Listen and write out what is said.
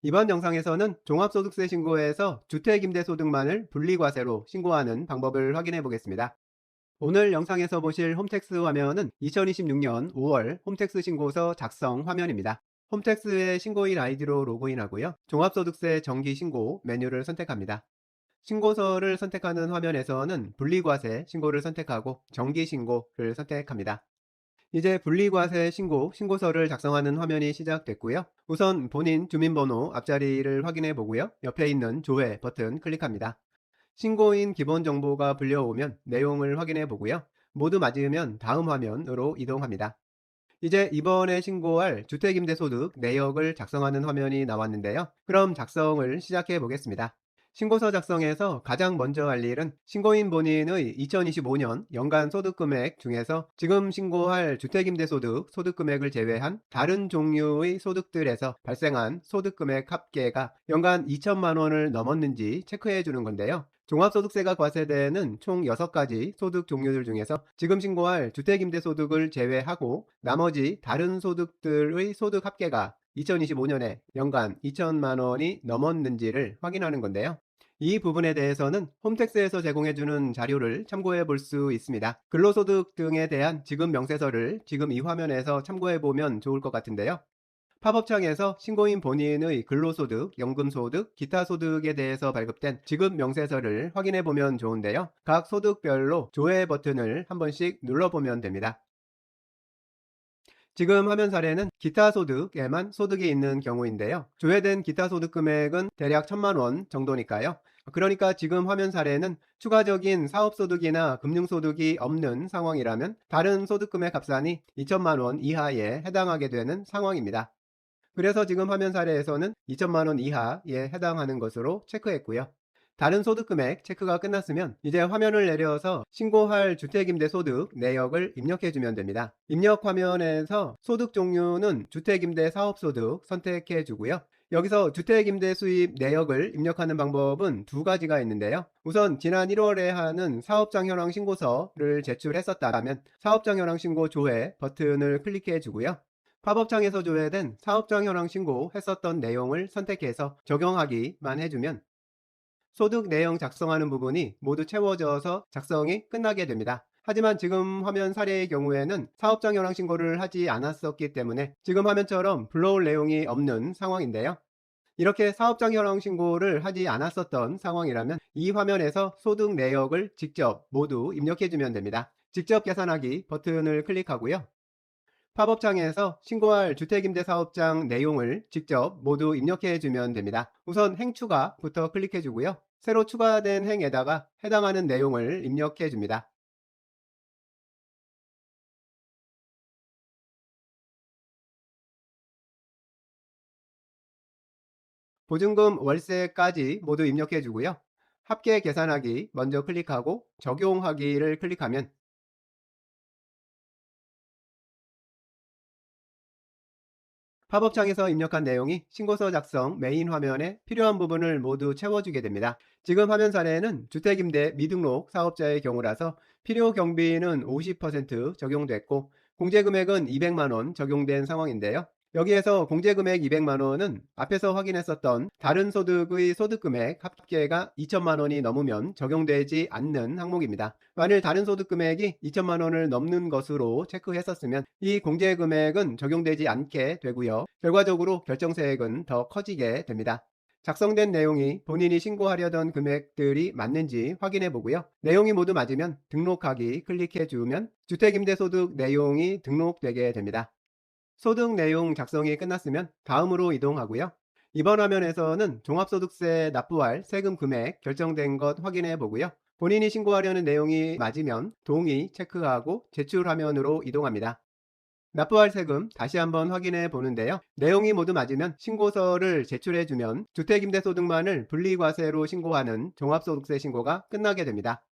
이번 영상에서는 종합소득세 신고에서 주택임대소득만을 분리과세로 신고하는 방법을 확인해 보겠습니다. 오늘 영상에서 보실 홈택스 화면은 2026년 5월 홈택스 신고서 작성 화면입니다. 홈택스의 신고일 아이디로 로그인하고요. 종합소득세 정기신고 메뉴를 선택합니다. 신고서를 선택하는 화면에서는 분리과세 신고를 선택하고 정기신고를 선택합니다. 이제 분리과세 신고서를 작성하는 화면이 시작됐고요. 우선 본인 주민번호 앞자리를 확인해 보고요. 옆에 있는 조회 버튼 클릭합니다. 신고인 기본 정보가 불려오면 내용을 확인해 보고요. 모두 맞으면 다음 화면으로 이동합니다. 이제 이번에 신고할 주택임대소득 내역을 작성하는 화면이 나왔는데요. 그럼 작성을 시작해 보겠습니다. 신고서 작성에서 가장 먼저 할 일은 신고인 본인의 2025년 연간 소득금액 중에서 지금 신고할 주택임대소득 소득금액을 제외한 다른 종류의 소득들에서 발생한 소득금액 합계가 연간 2천만 원을 넘었는지 체크해 주는 건데요. 종합소득세가 과세되는 총 6가지 소득 종류들 중에서 지금 신고할 주택임대소득을 제외하고 나머지 다른 소득들의 소득 합계가 2025년에 연간 2천만 원이 넘었는지를 확인하는 건데요. 이 부분에 대해서는 홈택스에서 제공해주는 자료를 참고해 볼 수 있습니다. 근로소득 등에 대한 지급 명세서를 지금 이 화면에서 참고해 보면 좋을 것 같은데요. 팝업창에서 신고인 본인의 근로소득, 연금소득, 기타 소득에 대해서 발급된 지급 명세서를 확인해 보면 좋은데요. 각 소득별로 조회 버튼을 한 번씩 눌러보면 됩니다. 지금 화면 사례는 기타 소득에만 소득이 있는 경우인데요. 조회된 기타 소득 금액은 대략 1천만 원 정도니까요. 그러니까 지금 화면 사례는 추가적인 사업소득이나 금융소득이 없는 상황이라면 다른 소득금액 합산이 2천만 원 이하에 해당하게 되는 상황입니다. 그래서 지금 화면 사례에서는 2천만 원 이하에 해당하는 것으로 체크했고요. 다른 소득금액 체크가 끝났으면 이제 화면을 내려서 신고할 주택임대소득 내역을 입력해주면 됩니다. 입력 화면에서 소득 종류는 주택임대 사업소득 선택해 주고요. 여기서 주택임대 수입 내역을 입력하는 방법은 두 가지가 있는데요. 우선 지난 1월에 하는 사업장 현황 신고서를 제출했었다면 사업장 현황 신고 조회 버튼을 클릭해 주고요. 팝업창에서 조회된 사업장 현황 신고했었던 내용을 선택해서 적용하기만 해주면 소득 내용 작성하는 부분이 모두 채워져서 작성이 끝나게 됩니다. 하지만 지금 화면 사례의 경우에는 사업장 현황 신고를 하지 않았었기 때문에 지금 화면처럼 불러올 내용이 없는 상황인데요. 이렇게 사업장 현황 신고를 하지 않았었던 상황이라면 이 화면에서 소득 내역을 직접 모두 입력해주면 됩니다. 직접 계산하기 버튼을 클릭하고요. 팝업창에서 신고할 주택임대사업장 내용을 직접 모두 입력해 주면 됩니다. 우선 행추가부터 클릭해 주고요. 새로 추가된 행에다가 해당하는 내용을 입력해 줍니다. 보증금, 월세까지 모두 입력해 주고요. 합계 계산하기 먼저 클릭하고 적용하기를 클릭하면 팝업창에서 입력한 내용이 신고서 작성 메인 화면에 필요한 부분을 모두 채워주게 됩니다. 지금 화면 사례는 주택임대 미등록 사업자의 경우라서 필요 경비는 50% 적용됐고 공제금액은 200만 원 적용된 상황인데요. 여기에서 공제금액 200만 원은 앞에서 확인했었던 다른 소득의 소득금액 합계가 2천만 원이 넘으면 적용되지 않는 항목입니다. 만일 다른 소득금액이 2천만 원을 넘는 것으로 체크했었으면 이 공제금액은 적용되지 않게 되고요. 결과적으로 결정세액은 더 커지게 됩니다. 작성된 내용이 본인이 신고하려던 금액들이 맞는지 확인해 보고요. 내용이 모두 맞으면 등록하기 클릭해 주면 주택임대소득 내용이 등록되게 됩니다. 소득 내용 작성이 끝났으면 다음으로 이동하고요. 이번 화면에서는 종합소득세 납부할 세금 금액 결정된 것 확인해 보고요. 본인이 신고하려는 내용이 맞으면 동의 체크하고 제출 화면으로 이동합니다. 납부할 세금 다시 한번 확인해 보는데요. 내용이 모두 맞으면 신고서를 제출해 주면 주택임대소득만을 분리과세로 신고하는 종합소득세 신고가 끝나게 됩니다.